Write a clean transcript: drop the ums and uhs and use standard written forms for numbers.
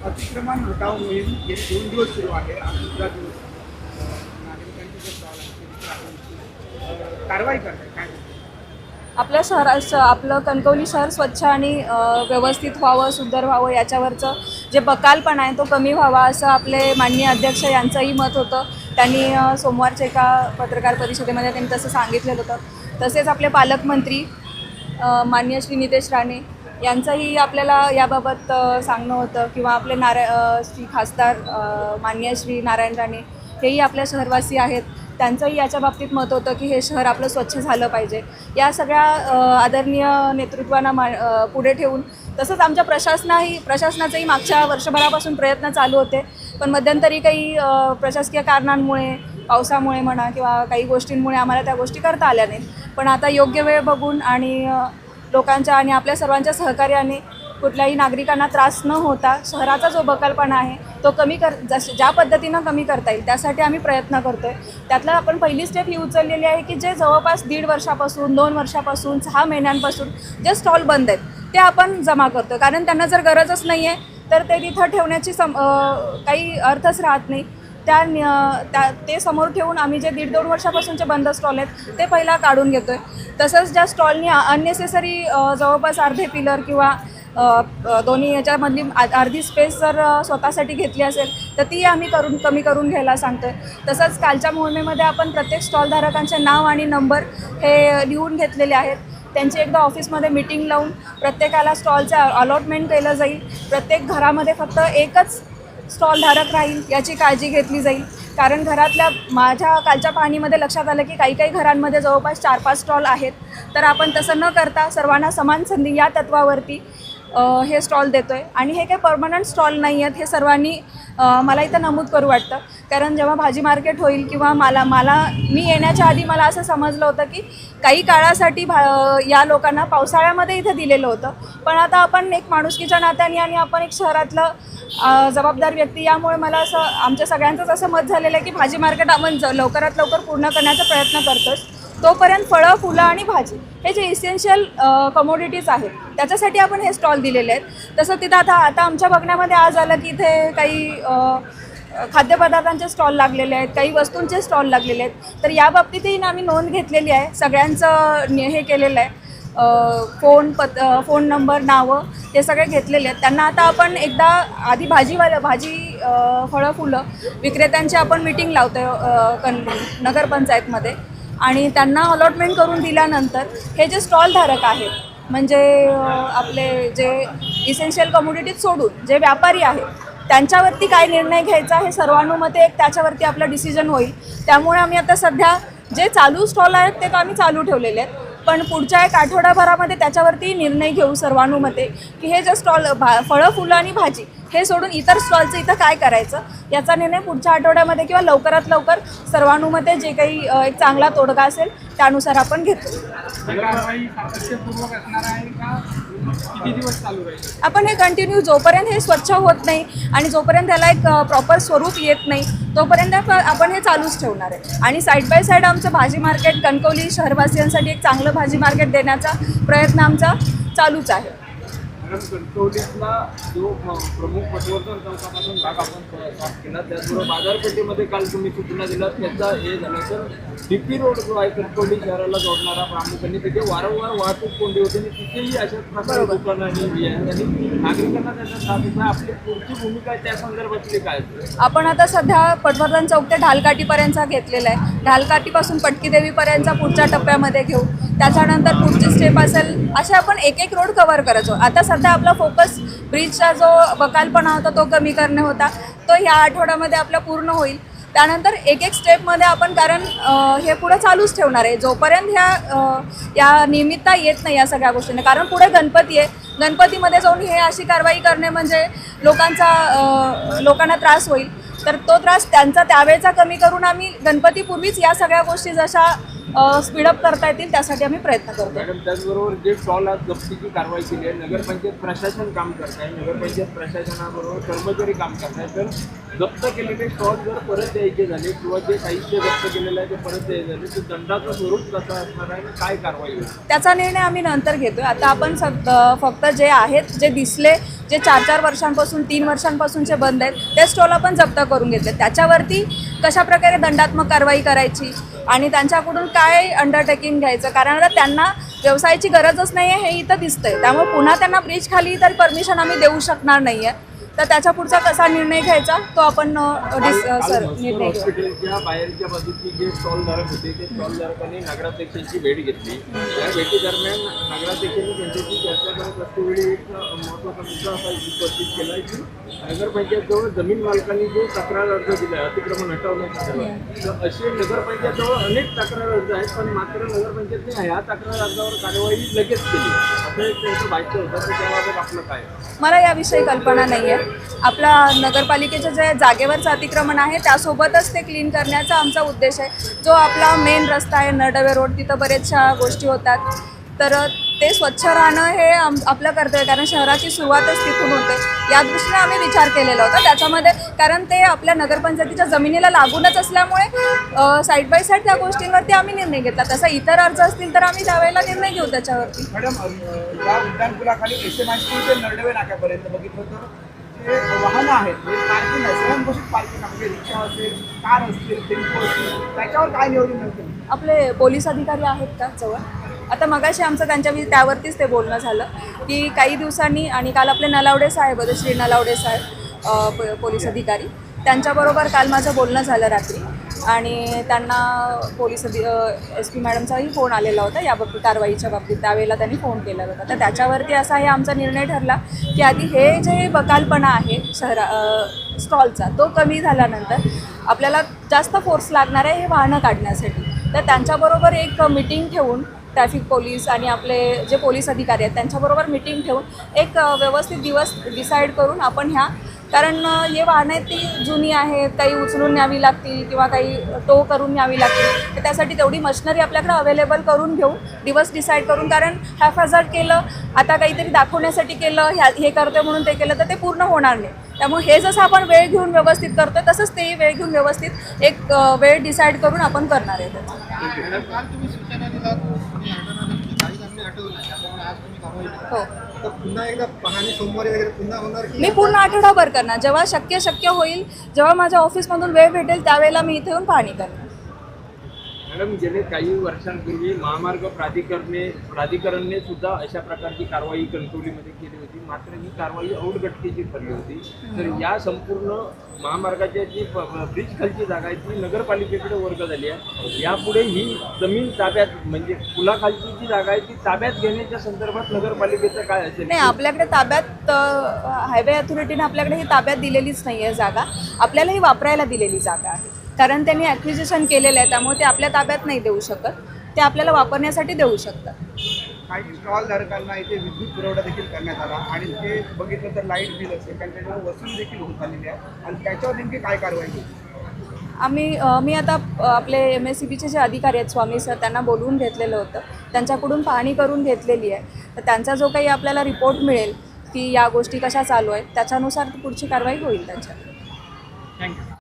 अतिक्रमण हटाव मोहीम गेली 2 दिवस सुरू आहे. आज दुसरा दिवस नागरिकांची जे सवाल आहे कारवाई करताय काय? आपल्या शहराचं आपलं कणकवली शहर स्वच्छ आणि व्यवस्थित व्हावं, सुंदर व्हावं, याच्यावरचं जे बकालपण आहे तो कमी व्हावा असं आपले माननीय अध्यक्ष यांचंही मत होतं. त्यांनी सोमवारच्या एका पत्रकार परिषदेमध्ये त्यांनी तसं सांगितलेलं होतं. तसेच आपले पालकमंत्री माननीय श्री नितेश राणे यांचंही आपल्याला याबाबत सांगणं होतं, किंवा आपले श्री खासदार माननीय श्री नारायण राणे हेही आपल्या शहरवासी आहेत. त्यांचंही याच्या बाबतीत मत होतं की हे शहर आपलं स्वच्छ झालं पाहिजे. या सगळ्या आदरणीय नेतृत्वांना पुढे ठेवून, तसंच आमच्या प्रशासनाचंही मागच्या वर्षभरापासून प्रयत्न चालू होते, पण मध्यंतरी काही प्रशासकीय कारणांमुळे, पावसामुळे म्हणा किंवा काही गोष्टींमुळे आम्हाला त्या गोष्टी करता आल्या नाहीत. पण आता योग्य वेळ बघून आणि लोकांच्या आणि आपल्या सर्वांच्या सहकार्याने कुठल्याही नागरिकांना त्रास न होता शहराचा जो बकालपणा आहे तो ज्या पद्धतीनं कमी करता येईल त्यासाठी आम्ही प्रयत्न करतो आहे. त्यातलं आपण पहिली स्टेप ही उचललेली आहे की जे जवळपास 1.5 वर्षापासून, 2 वर्षापासून, 6 महिन्यांपासून जे स्टॉल बंद आहेत ते आपण जमा करतो. कारण त्यांना जर गरजच नाही आहे तर ते तिथं ठेवण्याची काही अर्थच राहत नाही. ते समोर ठेवून आम्ही जे 1.5-2 वर्षापासूनचे बंद स्टॉल आहेत ते पहिला काढून घेतो आहे. तसंच ज्या स्टॉलनी अननेसेसरी जवळपास अर्धे पिलर किंवा दोन्ही याच्यामधली अर्धी स्पेस जर स्वतःसाठी घेतली असेल तर ती आम्ही कमी करून घ्यायला सांगतो आहे. तसंच कालच्या मोहिमेमध्ये आपण प्रत्येक स्टॉलधारकांचे नाव आणि नंबर हे लिहून घेतलेले आहेत. त्यांची एकदा ऑफिसमध्ये मीटिंग लावून प्रत्येकाला स्टॉलचं अलॉटमेंट केलं जाईल. प्रत्येक घरामध्ये फक्त एकच स्टॉलधारक राहील याची काळजी घेतली जाईल. कारण माझ्या कालच्या पाहणीमध्ये लक्षात आलं की काही घरांमध्ये जवळपास 4-5 स्टॉल आहेत. तर आपण तसं न करता सर्वांना समान संधी या तत्वावरती हे स्टॉल देतो आहे. आणि हे काही परमनंट स्टॉल नाही आहेत, हे सर्वांनी मला इथं नमूद करू वाटतं. कारण जेव्हा भाजी मार्केट होईल किंवा मी येण्याच्या आधी मला असं समजलं होतं की काही काळासाठी या लोकांना पावसाळ्यामध्ये इथं दिलेलं होतं. पण आता आपण एक माणुसकीच्या नात्याने आणि आपण एक शहरातलं जबाबदार व्यक्ती, यामुळे मला असं आमच्या सगळ्यांचंच असं मत झालेलं आहे की भाजी मार्केट आपण लवकरात लवकर पूर्ण करण्याचा प्रयत्न करतोच. तोपर्यंत फळं, फुलं आणि भाजी हे जे इसेन्शियल कमोडिटीज आहेत त्याच्यासाठी आपण हे स्टॉल दिलेले आहेत. तसं तिथं आता आमच्या बघण्यामध्ये आज आलं की इथे काही खाद्यपदार्थांचे स्टॉल लागलेले आहेत, काही वस्तूंचे स्टॉल लागलेले आहेत. तर या बाबतीतही आम्ही नोंद घेतलेली आहे, सगळ्यांचं हे केलेलं आहे. फोन नंबर, नावं हे सगळे घेतलेले आहेत. त्यांना आता आपण एकदा आधी भाजी फळं, फुलं विक्रेत्यांची आपण मीटिंग लावतो नगरपंचायतमध्ये, आणि त्यांना अलॉटमेंट करून दिल्यानंतर हे जे स्टॉलधारक आहेत, म्हणजे आपले जे इसेन्शियल कमोडिटीज सोडून जे व्यापारी आहेत त्यांच्यावरती काय निर्णय घ्यायचा हे सर्वानुमते एक त्याच्यावरती आपलं डिसिजन होईल. त्यामुळे आम्ही आता सध्या जे चालू स्टॉल आहेत ते आम्ही चालू ठेवलेले आहेत. पण पुढच्या एक आठवड्याभरामध्ये त्याच्यावरती निर्णय घेऊ सर्वानुमते की हे जे स्टॉल फळं, फुलं आणि भाजी हे सोडून इतर स्टॉलचं इथं काय करायचं याचा निर्णय पुढच्या आठवड्यामध्ये किंवा लवकरात लवकर सर्वानुमते जे काही एक चांगला तोडगा असेल त्यानुसार आपण घेतो. किती दिवस चालू राहील? आपण हे कंटिन्यू जोपर्यंत हे स्वच्छ होत नाही आणि जोपर्यंत त्याला एक प्रॉपर स्वरूप येत नाही तोपर्यंत आपण हे चालूच ठेवणार आहे. आणि साईड बाय साईड आमचं भाजी मार्केट, कणकवली शहरवासियांसाठी एक चांगलं भाजी मार्केट देण्याचा प्रयत्न आमचा चालूच आहे. कणकवलीतला जो प्रमुख पटवर्धन चौकापासून भाग आपण साफ केला, त्याचबरोबर बाजारपेठेमध्ये काल तुम्ही सूचना दिलात त्याचा हे झालं तर DP रोड जो आहे कणकवली शहराला जोडणारा प्रामुख्याने तिथे वारंवार वाहतूक कोंडी होते आणि तिथेही अशाच प्रकारे दुकानं आणि नागरिकांना त्याचा त्रास. आपली पुढची भूमिका त्या संदर्भातली काय? आपण आता सध्या पटवर्धन चौक ते ढालकाठीपर्यंतचा घेतलेला आहे. ढालकाठीपासून पटकीदेवीपर्यंतचा पुढच्या टप्प्यामध्ये घेऊ. त्याच्यानंतर पुढची स्टेप असेल असे आपण एक रोड कव्हर करायचो. आता सध्या आपला फोकस ब्रिजचा जो बकालपणा होता तो कमी करणे होता, तो ह्या आठवड्यामध्ये आपला पूर्ण होईल. त्यानंतर एक स्टेपमध्ये आपण, कारण हे पुढे चालूच ठेवणार आहे जोपर्यंत या नियमितता येत नाही या सगळ्या गोष्टींना. कारण पुढे गणपती आहे, गणपतीमध्ये जाऊन हे अशी कारवाई करणे म्हणजे लोकांना त्रास होईल. तर तो त्रास त्यांचा त्यावेळेचा कमी करून आम्ही गणपतीपूर्वीच या सगळ्या गोष्टी जशा स्पीडअप करता येतील त्यासाठी आम्ही प्रयत्न करतो. मॅडम, त्याचबरोबर जे स्टॉल आज जप्तीची कारवाई केली आहे, नगरपंचायत प्रशासन काम करत आहे, नगरपंचायत प्रशासनाबरोबर कर्मचारी काम करत आहे. तर जप्त केलेले स्टॉल जर परत द्यायचे झाले किंवा जे साहित्य जप्त केलेलं आहे ते परत द्यायचे झाले तर दंडाचं स्वरूप कसं असणार आहे आणि काय कारवाई होईल? त्याचा निर्णय आम्ही नंतर घेतोय. आता आपण फक्त जे आहेत, जे दिसले, जे 4-4 वर्षांपासून 3 वर्षांपासूनचे बंद आहेत ते स्टॉल आपण जप्त करून घेतले. त्याच्यावरती कशाप्रकारे दंडात्मक कारवाई करायची आणि त्यांच्याकडून काय अंडरटेकिंग घ्यायचं, कारण आता त्यांना व्यवसायाची गरजच नाही आहे हे इथं दिसतंय. त्यामुळे पुन्हा त्यांना ब्रिज खाली तर परमिशन आम्ही देऊ शकणार नाही आहे. तर त्याच्या पुढचा कसा निर्णय घ्यायचा तो आपण निर्णय घेऊ. हॉस्पिटलच्या बाहेरच्या बाजूची जे स्टॉलधारक होते ते स्टॉलधारकांनी नगराध्यक्षांची भेट घेतली. या भेटीदरम्यान नगराध्यक्षांनी त्यांच्याशी चर्चा करत असतेवेळी एक महत्त्वाचा मुद्दा असा उपस्थित केला की नगरपंचायतजवळ जमीन मालकांनी जो तक्रार अर्ज दिला आहे अतिक्रमण हटवण्यासंदर्भात, तर असे नगरपंचायतजवळ अनेक तक्रार अर्ज आहेत, पण मात्र नगरपंचायतने ह्या तक्रार अर्जावर कार्यवाही लगेच केली असं एक त्यांचं भाष्य होतं. तर त्याबाबत आपलं काय? मला याविषयी कल्पना नाही आहे. आपला नगरपालिकेच्या जे जागेवरचं अतिक्रमण आहे त्यासोबतच ते क्लीन करण्याचा आमचा उद्देश आहे. जो आपला मेन रस्ता आहे नरडवे रोड, तिथं बरेचशा गोष्टी होतात. तर ते स्वच्छ राहणं हे आपलं कर्तव्य, कारण शहराची सुरुवातच तिथून होते. या दृष्टीने आम्ही विचार केलेला होता त्याच्यामध्ये, कारण ते आपल्या नगरपंचायतीच्या जमिनीला लागूनच असल्यामुळे साईड बाय साईड त्या गोष्टींवरती आम्ही निर्णय घेतला. तसा इतर अर्ज असतील तर आम्ही त्यावेळेला निर्णय घेऊ त्याच्यावरती. मॅडम, या उड्डाणपुलाखाली SMIC ते नरडवे नाक्यापर्यंत बघितलं तर जे वाहनं आहेत, जे पार्किंग आहे, स्वयंघोषित पार्किंग म्हणजे रिक्षा असेल, कार असतील, टेम्पो असतील, त्याच्यावर काय नियोजन नसेल? आपले पोलीस अधिकारी आहेत का जवळ? आता मगाशी आमचं त्यावरतीच ते बोलणं झालं की काही दिवसांनी, आणि काल आपले नलावडे साहेब होते, श्री नलावडे साहेब पोलीस अधिकारी, त्यांच्याबरोबर काल माझं बोलणं झालं रात्री. आणि त्यांना पोलीस SP मॅडमचाही फोन आलेला होता या बाबतीत, कारवाईच्या बाबतीत. त्यावेळेला त्यांनी फोन केला होता. तर त्याच्यावरती असा हे आमचा निर्णय ठरला की आधी हे जे बकालपणा आहे स्टॉलचा तो कमी झाल्यानंतर आपल्याला जास्त फोर्स लागणार आहे हे वाहनं काढण्यासाठी. तर त्यांच्याबरोबर एक मीटिंग ठेवून, ट्रॅफिक पोलीस आणि आपले जे पोलीस अधिकारी आहेत त्यांच्याबरोबर मीटिंग ठेवून एक व्यवस्थित दिवस डिसाईड करून आपण कारण हे वाहनं आहेत ती जुनी आहेत, काही उचलून न्यावी लागतील किंवा काही टो करून न्यावी लागतील. तर त्यासाठी तेवढी मशिनरी आपल्याकडे अवेलेबल करून घेऊ, दिवस डिसाईड करून. कारण हॅफहॅझार्ड केलं, आता काहीतरी दाखवण्यासाठी केलं, हे करतोय म्हणून ते केलं तर ते पूर्ण होणार नाही. त्यामुळे हे जसं आपण वेळ घेऊन व्यवस्थित करतोय तसंच तेही वेळ घेऊन व्यवस्थित एक वेळ डिसाईड करून आपण करणार आहे त्याचं. हो, तर पुन्हा एकदा पाहणी सोमवारी वगैरे पुन्हा होणार की मी पूर्ण आठवडाभर करणार. जेव्हा शक्य होईल, जेव्हा माझ्या ऑफिसमधून वेळ भेटेल त्यावेळेला मी इथे येऊन पाहणी करणार. मॅडम, गेले काही वर्षांपूर्वी महामार्ग प्राधिकरणने सुद्धा अशा प्रकारची कारवाई कणकवलीमध्ये केली होती. मात्र ही कारवाई औटघटकीची ठरली होती. तर या संपूर्ण महामार्गाच्या जी ब्रिज खालची जागा आहे ती नगरपालिकेकडे वर्ग झाली आहे. यापुढे ही जमीन ताब्यात, म्हणजे पुलाखालची जी जागा आहे ती ताब्यात घेण्याच्या संदर्भात नगरपालिकेचं काय असेल? नाही, आपल्याकडे ताब्यात हायवे अथॉरिटीने आपल्याकडे ही ताब्यात दिलेलीच नाही आहे जागा. आपल्याला ही वापरायला दिलेली जागा आहे, कारण त्यांनी ॲक्विजिशन केलेलं आहे. त्यामुळे ते आपल्या ताब्यात नाही देऊ शकत, ते आपल्याला वापरण्यासाठी देऊ शकतात. काही स्टॉलधारकांना इथे विद्युत पुरवठा देखील करण्यात आला आणि ते बघितलं तर लाईट बिल असेल कारण त्याच्यावर वसूल देखील होत आलेली आहे. आणि त्याच्यावर नेमकी काय कारवाई होईल? मी आता आपले MSCBचे जे अधिकारी आहेत स्वामी सर, त्यांना बोलवून घेतलेलं होतं. त्यांच्याकडून पाहणी करून घेतलेली आहे. तर त्यांचा जो काही आपल्याला रिपोर्ट मिळेल की या गोष्टी कशा चालू आहेत त्याच्यानुसार पुढची कारवाई होईल त्यांच्याकडे. थँक्यू.